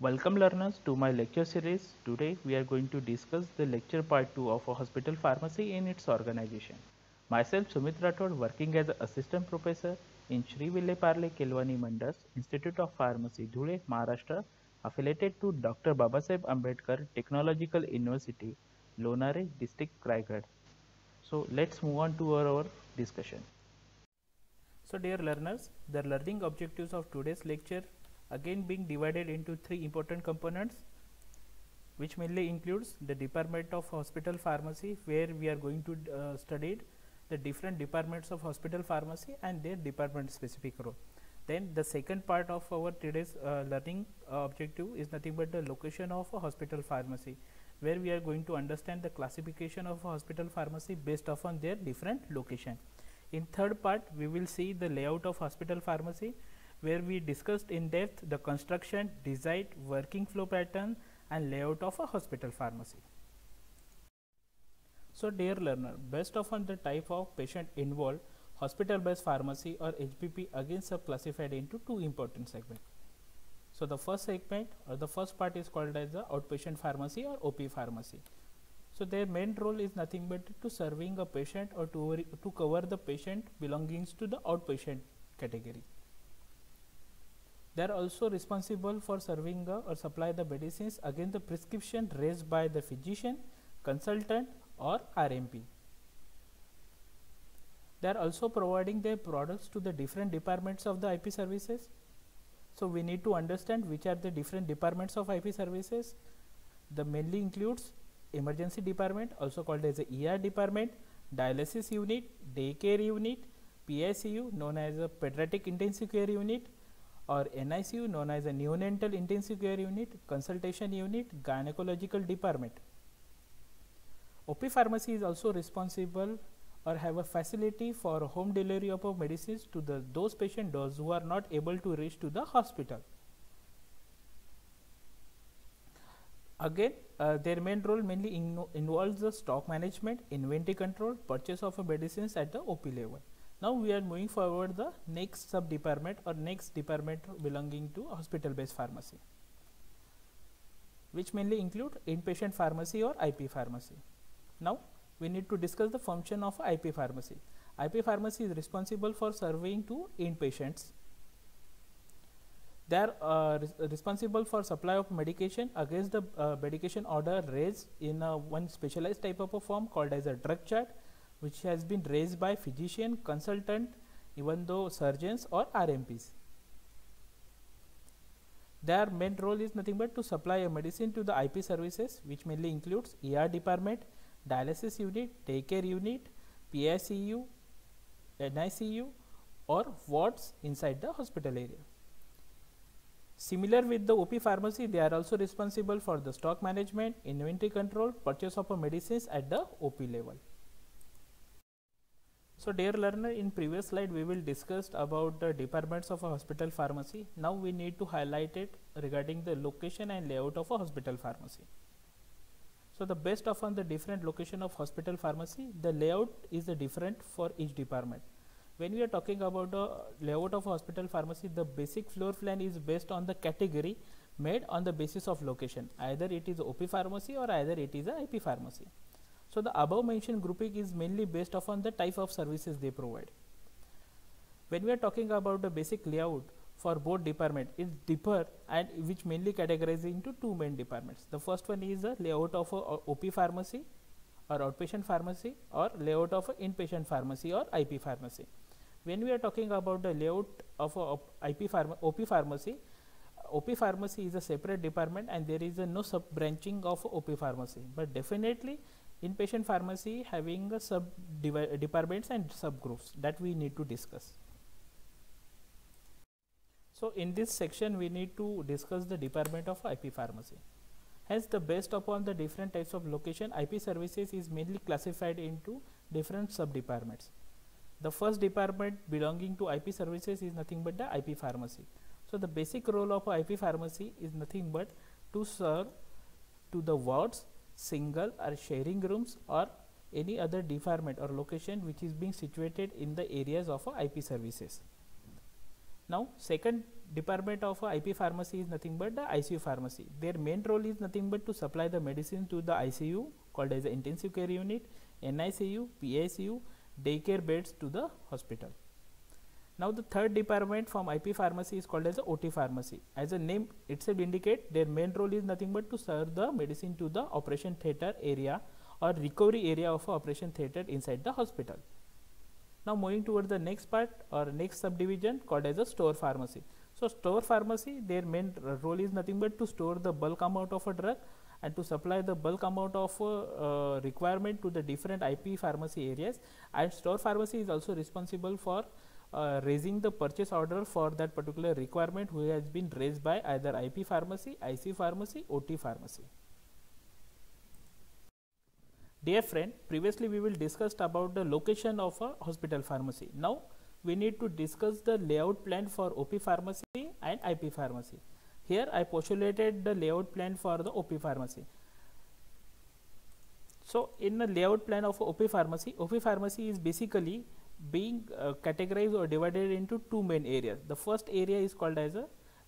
Welcome learners to my lecture series. Today we are going to discuss the lecture part 2 of a hospital pharmacy in its organization. Myself Sumit Rathod, working as an assistant professor in Shri Ville Parle Kelwani Mandas Institute of Pharmacy, Dhule, Maharashtra, affiliated to Dr. Babasaheb Ambedkar Technological University, Lonare district, Raigad. So let's move on to our discussion. So dear learners, the learning objectives of today's lecture again being divided into three important components, which mainly includes the department of hospital pharmacy, where we are going to study the different departments of hospital pharmacy and their department specific role. Then the second part of our today's learning objective is nothing but the location of a hospital pharmacy, where we are going to understand the classification of a hospital pharmacy based upon their different location. In third part, we will see the layout of hospital pharmacy, where we discussed in depth the construction, design, working flow pattern and layout of a hospital pharmacy. So dear learner, based upon the type of patient involved, hospital based pharmacy or HBP again sub-classified into two important segments. So the first segment or the first part is called as the outpatient pharmacy or OP pharmacy. So their main role is nothing but to serving a patient or to cover the patient belongings to the outpatient category. They are also responsible for serving or supply the medicines against the prescription raised by the physician, consultant or RMP. They are also providing their products to the different departments of the IP services. So we need to understand which are the different departments of IP services. The mainly includes emergency department, also called as a ER department, dialysis unit, daycare unit, PICU known as a pediatric intensive care unit, or NICU known as a neonatal intensive care unit, consultation unit, gynecological department. OP pharmacy is also responsible or have a facility for home delivery of medicines to those patients who are not able to reach to the hospital. Again, their main role mainly involves the stock management, inventory control, purchase of medicines at the OP level. Now we are moving forward the next sub department or next department belonging to hospital based pharmacy, which mainly include inpatient pharmacy or IP pharmacy. Now we need to discuss the function of IP pharmacy. IP pharmacy is responsible for serving to inpatients. They are responsible for supply of medication against the medication order raised in one specialized type of a form called as a drug chart, which has been raised by physician, consultant, even though surgeons or RMPs. Their main role is nothing but to supply a medicine to the IP services, which mainly includes ER department, dialysis unit, daycare unit, PICU, NICU or wards inside the hospital area. Similar with the OP pharmacy, they are also responsible for the stock management, inventory control, purchase of medicines at the OP level. So dear learner, in previous slide we will discuss about the departments of a hospital pharmacy. Now we need to highlight it regarding the location and layout of a hospital pharmacy. So the based upon the different location of hospital pharmacy, the layout is different for each department. When we are talking about the layout of hospital pharmacy, the basic floor plan is based on the category made on the basis of location. Either it is OP pharmacy or either it is a IP pharmacy. So the above mentioned grouping is mainly based upon the type of services they provide. When we are talking about the basic layout for both department, it differ and which mainly categorized into two main departments. The first one is the layout of a OP pharmacy or outpatient pharmacy, or layout of an inpatient pharmacy or IP pharmacy. When we are talking about the layout of a OP pharmacy, OP pharmacy is a separate department and there is no sub branching of OP pharmacy, but definitely inpatient pharmacy having a sub departments and subgroups that we need to discuss. So in this section we need to discuss the department of IP pharmacy. Hence, the based upon the different types of location, IP services is mainly classified into different sub departments. The first department belonging to IP services is nothing but the IP pharmacy. So the basic role of IP pharmacy is nothing but to serve to the wards, single or sharing rooms or any other department or location which is being situated in the areas of IP services. Now second department of IP pharmacy is nothing but the ICU pharmacy. Their main role is nothing but to supply the medicine to the ICU, called as the intensive care unit, NICU, PICU, daycare beds to the hospital. Now the third department from IP pharmacy is called as the OT pharmacy. As a name itself indicate, their main role is nothing but to serve the medicine to the operation theatre area or recovery area of operation theatre inside the hospital. Now moving towards the next part or next subdivision called as a store pharmacy. So store pharmacy, their main role is nothing but to store the bulk amount of a drug and to supply the bulk amount of requirement to the different IP pharmacy areas. And store pharmacy is also responsible for raising the purchase order for that particular requirement who has been raised by either IP pharmacy, IC pharmacy, OT pharmacy. Dear friend, previously we will discussed about the location of a hospital pharmacy. Now we need to discuss the layout plan for OP pharmacy and IP pharmacy. Here I postulated the layout plan for the OP pharmacy. So in the layout plan of OP pharmacy is basically being categorized or divided into two main areas. The first area is called as a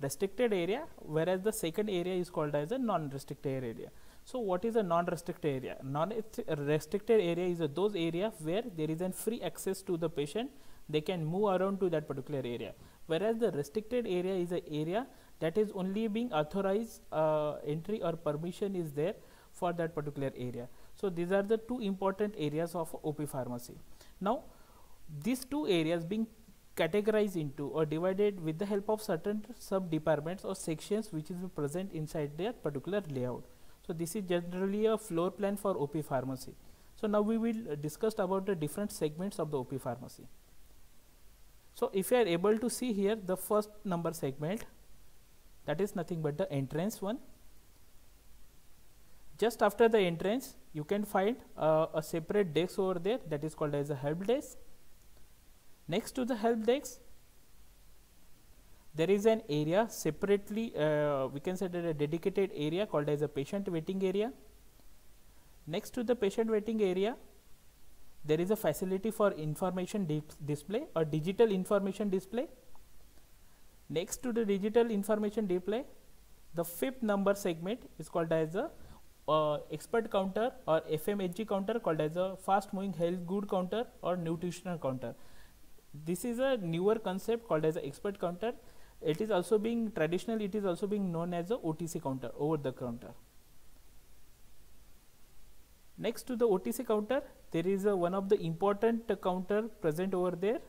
restricted area, whereas the second area is called as a non-restricted area. So what is a non-restricted area? Non-restricted area is those areas where there is a free access to the patient. They can move around to that particular area, whereas the restricted area is an area that is only being authorized entry or permission is there for that particular area. So these are the two important areas of OP pharmacy. Now these two areas being categorized into or divided with the help of certain sub departments or sections which is present inside their particular layout. So this is generally a floor plan for OP pharmacy. So now we will discuss about the different segments of the OP pharmacy. So if you are able to see here the first number segment, that is nothing but the entrance one. Just after the entrance you can find a separate desk over there, that is called as a help desk. Next to the help desk there is an area separately, we can say that a dedicated area called as a patient waiting area. Next to the patient waiting area there is a facility for information display or digital information display. Next to the digital information display, the fifth number segment is called as a expert counter or FMHG counter, called as a fast moving health good counter or nutritional counter. This is a newer concept called as a expert counter. It is also being traditional, it is also being known as a OTC counter, over the counter. Next to the OTC counter there is one of the important counter present over there,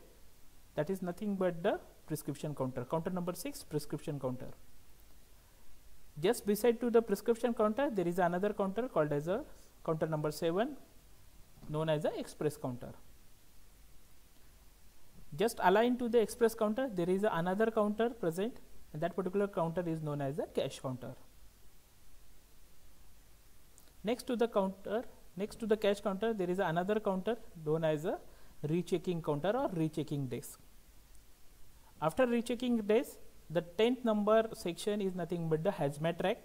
that is nothing but the prescription counter, counter number 6, prescription counter. Just beside to the prescription counter there is another counter called as a counter number 7, known as a express counter. Just aligned to the express counter there is another counter present, and that particular counter is known as a cash counter. Next to the counter, next to the cash counter there is another counter known as a rechecking counter or rechecking desk. After rechecking desk, the 10th number section is nothing but the hazmat rack.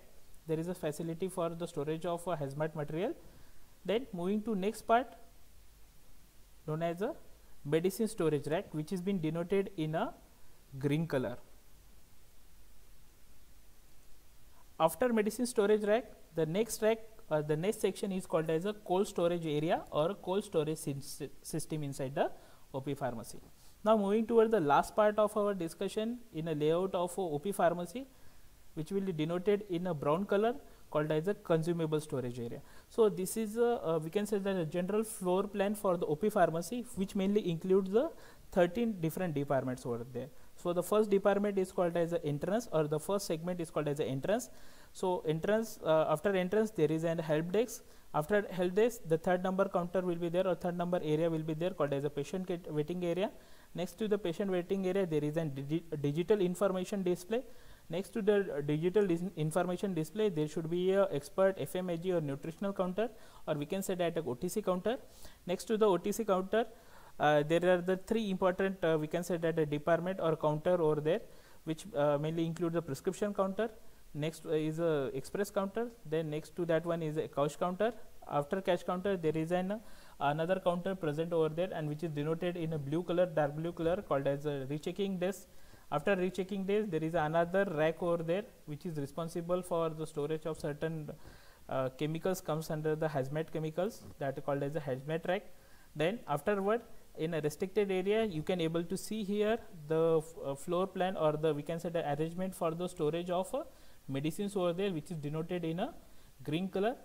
There is a facility for the storage of hazmat material. Then moving to next part known as a medicine storage rack, which is been denoted in a green color. After medicine storage rack, the next rack the next section is called as a cold storage area or cold storage system inside the OP pharmacy. Now moving toward the last part of our discussion in a layout of OP pharmacy, which will be denoted in a brown color, called as a consumable storage area. So this is we can say that a general floor plan for the OP pharmacy, which mainly includes the 13 different departments over there. So the first department is called as a entrance, or the first segment is called as a entrance. So entrance, after entrance there is an help desk. After help desk the third number counter will be there, or third number area will be there, called as a patient waiting area. Next to the patient waiting area there is a digital information display. Next to the digital information display there should be a expert FMHG or nutritional counter, or we can say that a OTC counter. Next to the OTC counter there are the three important we can say that a department or counter over there, which mainly include the prescription counter. Next is a express counter. Then next to that one is a cash counter. After cash counter there is another counter present over there, and which is denoted in a blue color, dark blue color, called as a rechecking desk. After rechecking this, there is another rack over there which is responsible for the storage of certain chemicals, comes under the hazmat chemicals, that are called as a hazmat rack. Then afterward, in a restricted area, you can able to see here the floor plan, or the we can say the arrangement for the storage of medicines over there, which is denoted in a green color.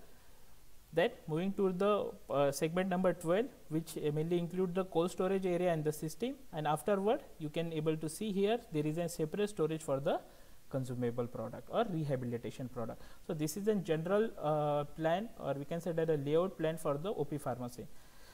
Then moving to the segment number 12, which mainly include the cold storage area and the system, and afterward you can able to see here there is a separate storage for the consumable product or rehabilitation product. So this is a general plan, or we can say that a layout plan for the OP pharmacy.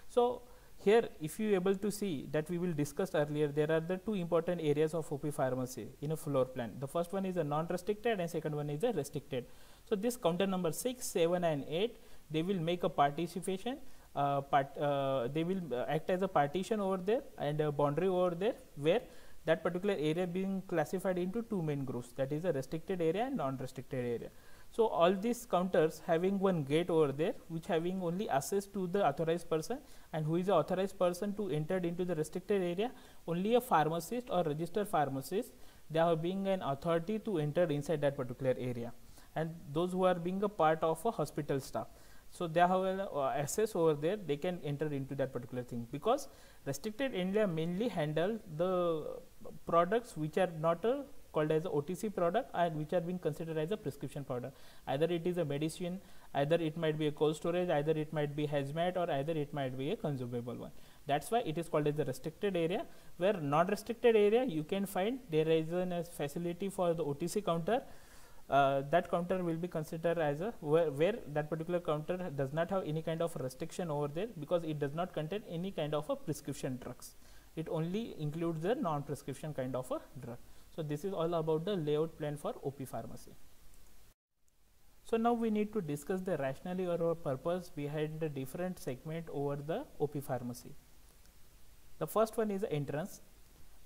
So here, if you able to see that we will discuss earlier, there are the two important areas of OP pharmacy in a floor plan. The first one is a non-restricted and second one is a restricted. So this counter number 6, 7 and 8, they will make a participation, they will act as a partition over there and a boundary over there, where that particular area being classified into two main groups, that is a restricted area and non-restricted area. So all these counters having one gate over there, which having only access to the authorized person, and who is the authorized person to enter into the restricted area? Only a pharmacist or registered pharmacist, they are being an authority to enter inside that particular area, and those who are being a part of a hospital staff. So they have access over there, they can enter into that particular thing, because restricted area mainly handle the products which are not called as a OTC product and which are being considered as a prescription product. Either it is a medicine, either it might be a cold storage, either it might be hazmat, or either it might be a consumable one. That's why it is called as the restricted area. Where non-restricted area, you can find there is a facility for the OTC counter. That counter will be considered as a where that particular counter does not have any kind of restriction over there, because it does not contain any kind of a prescription drugs. It only includes the non-prescription kind of a drug. So this is all about the layout plan for OP pharmacy. So now we need to discuss the rationale or purpose behind the different segment over the OP pharmacy. The first one is entrance.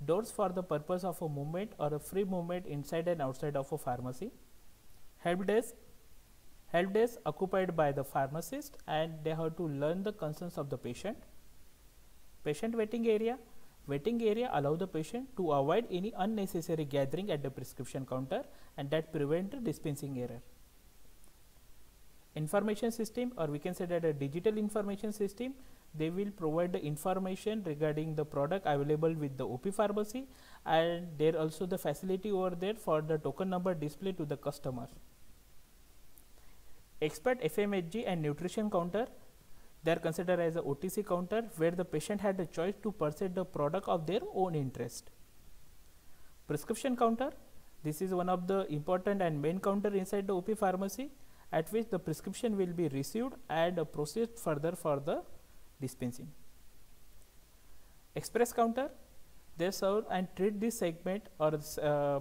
Doors for the purpose of a movement or a free movement inside and outside of a pharmacy. Help desk occupied by the pharmacist, and they have to learn the concerns of the patient. Patient waiting area allow the patient to avoid any unnecessary gathering at the prescription counter, and that prevent the dispensing error. Information system, or we can say that a digital information system, they will provide the information regarding the product available with the OP pharmacy, and there also the facility over there for the token number display to the customer. Expert FMHG and nutrition counter, they are considered as a OTC counter, where the patient had a choice to purchase the product of their own interest. Prescription counter, this is one of the important and main counter inside the OP pharmacy, at which the prescription will be received and processed further for the dispensing. Express counter, they serve and treat this segment or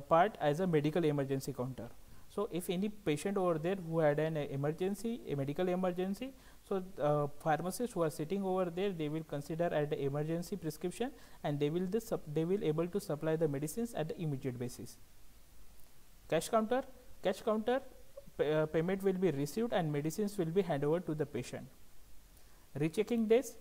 part as a medical emergency counter. So if any patient over there who had an emergency, a medical emergency, so pharmacists who are sitting over there, they will consider at the emergency prescription, and they will able to supply the medicines at the immediate basis. Cash counter, payment will be received and medicines will be handed over to the patient. Rechecking days,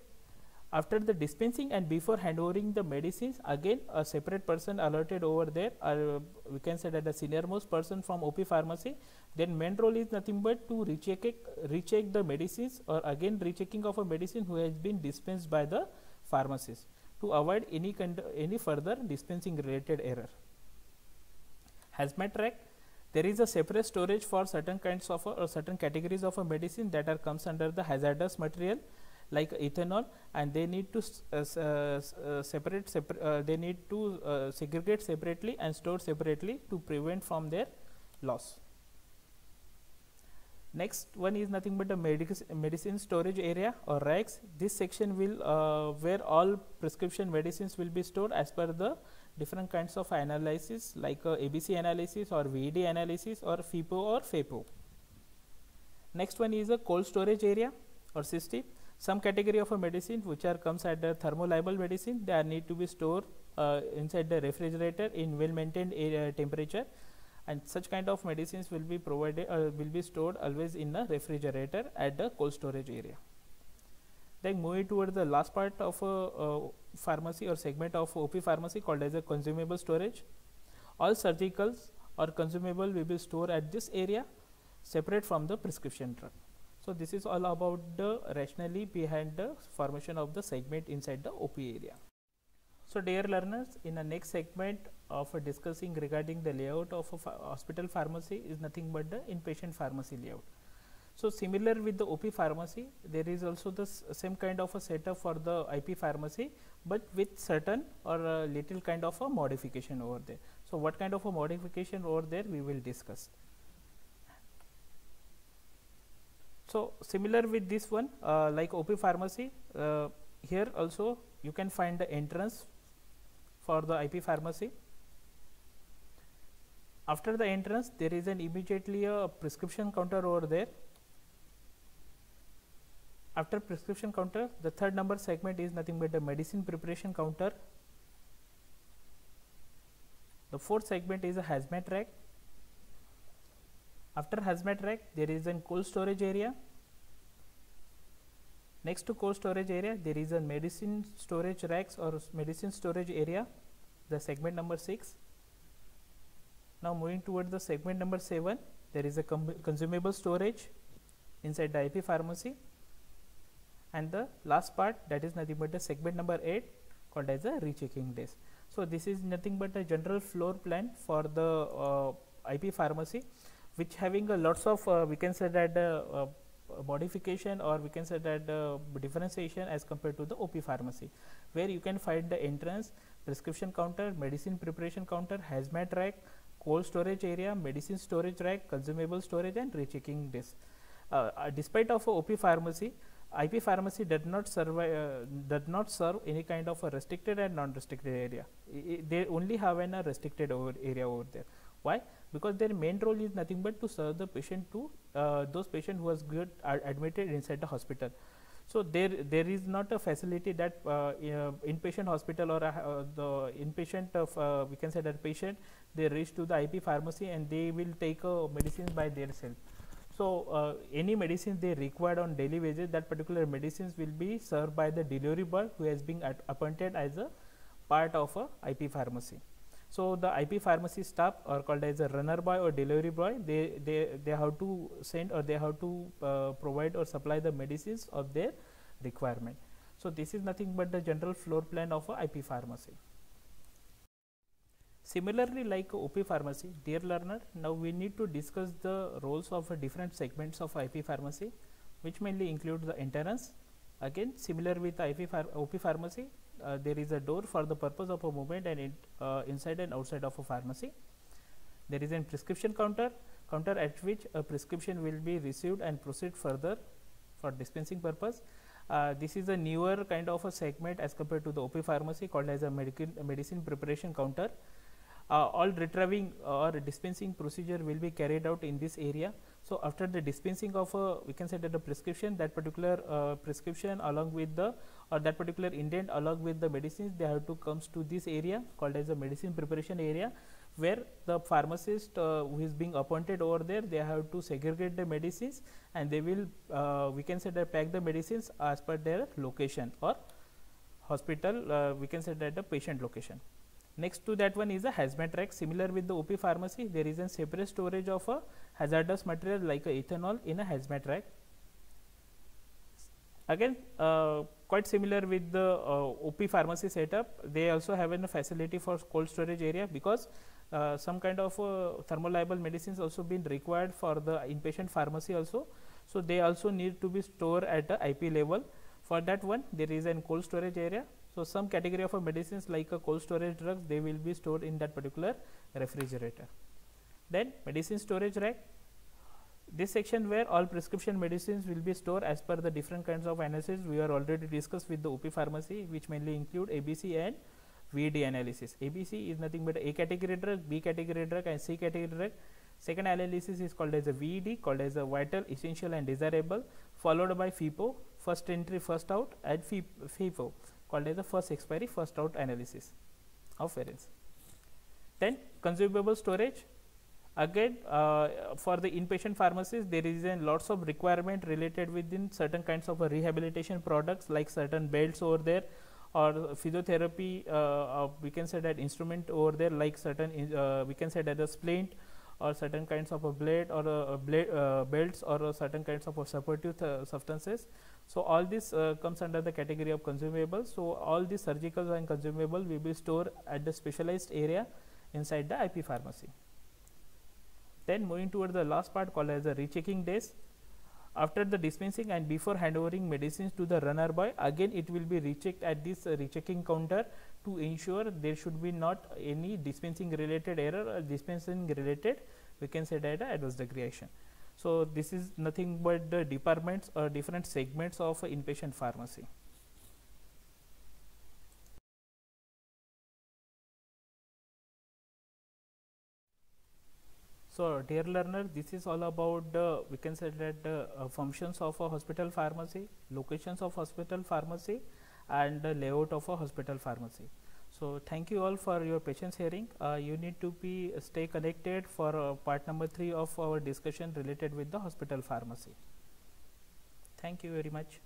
after the dispensing and before handovering the medicines, again a separate person allotted over there, or we can say that the senior most person from OP pharmacy. Then main role is nothing but to recheck the medicines, or again rechecking of a medicine who has been dispensed by the pharmacist, to avoid any further dispensing related error. Hazmat rack, there is a separate storage for certain kinds of or certain categories of a medicine that are comes under the hazardous material like ethanol, and they need to segregate separately and store separately to prevent from their loss. Next one is nothing but a medicine storage area or racks. This section will where all prescription medicines will be stored as per the different kinds of analysis, like ABC analysis or VED analysis or FIPO or FEPO. Next one is a cold storage area or system. Some category of a medicine which are comes at the thermolabile medicine, they are need to be stored inside the refrigerator in well maintained temperature, and such kind of medicines will be provided will be stored always in a refrigerator at the cold storage area. Then moving toward the last part of a pharmacy or segment of OP pharmacy called as a consumable storage. all surgicals or consumable will be stored at this area separate from the prescription drug. So this is all about the rationale behind the formation of the segment inside the OP area. So dear learners, in the next segment of discussing regarding the layout of a hospital pharmacy is nothing but the inpatient pharmacy layout. So similar with the OP pharmacy, there is also the same kind of a setup for the IP pharmacy, but with certain or a little kind of a modification over there. So what kind of a modification over there we will discuss. So similar with this one, like OP pharmacy, here also you can find the entrance for the IP pharmacy. After the entrance, there is an immediately a prescription counter over there. After prescription counter, the third number segment is nothing but the medicine preparation counter. The fourth segment is a hazmat rack. After hazmat rack, there is a cold storage area. Next to cold storage area, there is a medicine storage racks or medicine storage area, the segment number 6. Now moving towards the segment number 7, there is a consumable storage inside the IP pharmacy. And the last part, that is nothing but the segment number 8 called as a rechecking desk. So this is nothing but a general floor plan for the IP pharmacy, which having a lots of we can say that modification, or we can say that differentiation as compared to the OP pharmacy, where you can find the entrance, prescription counter, medicine preparation counter, hazmat rack, cold storage area, medicine storage rack, consumable storage, and rechecking desk. Despite of a OP pharmacy, IP pharmacy does not serve any kind of a restricted and non-restricted area. They only have a restricted area over there. Why? Because their main role is nothing but to serve the patient to those patients who has got admitted inside the hospital. So there is not a facility that inpatient hospital or the inpatient of we can say that patient, they reach to the IP pharmacy and they will take medicines by themselves. So any medicines they required on daily basis, that particular medicines will be served by the delivery boy who has been appointed as a part of a IP pharmacy. So the IP pharmacy staff are called as a runner boy or delivery boy. They have to send or they have to provide or supply the medicines of their requirement. So this is nothing but the general floor plan of a IP pharmacy. Similarly, like OP pharmacy, dear learner, now we need to discuss the roles of different segments of IP pharmacy, which mainly include the entrance. Again, similar with OP pharmacy, there is a door for the purpose of a movement and inside and outside of a pharmacy. There is a prescription counter at which a prescription will be received and proceed further for dispensing purpose. This is a newer kind of a segment as compared to the OP pharmacy, called as a medicine preparation counter. All retrieving or dispensing procedure will be carried out in this area. So after the dispensing of we can say that the prescription, that particular prescription along with the or that particular indent along with the medicines, they have to comes to this area called as a medicine preparation area, where the pharmacist who is being appointed over there, they have to segregate the medicines and they will we can say that pack the medicines as per their location or hospital we can say that the patient location. Next to that one is a hazmat rack. Similar with the OP pharmacy, there is a separate storage of a hazardous material like a ethanol in a hazmat rack. Again, quite similar with the OP pharmacy setup, they also have a facility for cold storage area, because some kind of thermolabile medicines also been required for the inpatient pharmacy also. So they also need to be stored at the IP level. For that one, there is a cold storage area. So some category of medicines like a cold storage drugs, they will be stored in that particular refrigerator. Then medicine storage rack, this section where all prescription medicines will be stored as per the different kinds of analysis we are already discussed with the OP pharmacy, which mainly include ABC and VD analysis. ABC is nothing but A category drug, B category drug and C category drug. Second analysis is called as a VED, called as a vital, essential and desirable, followed by FIPO, first entry first out, and FIFO, called as the first expiry first out analysis of variance. Then consumable storage, again for the inpatient pharmacies, there is a lots of requirement related within certain kinds of rehabilitation products like certain belts over there, or physiotherapy, we can say that instrument over there, like certain we can say that a splint or certain kinds of a blade or a blade belts or certain kinds of supportive substances. So all this comes under the category of consumables. So all these surgical and consumable will be stored at the specialized area inside the IP pharmacy. Then moving toward the last part called as the rechecking days. After the dispensing and before handovering medicines to the runner boy, again it will be rechecked at this rechecking counter to ensure there should be not any dispensing related error or dispensing related, we can say that adverse reaction. So this is nothing but the departments or different segments of inpatient pharmacy. So dear learner, this is all about the, we can say that functions of a hospital pharmacy, locations of hospital pharmacy, and the layout of a hospital pharmacy. So thank you all for your patience hearing. You need to be stay connected for part number 3 of our discussion related with the hospital pharmacy. Thank you very much.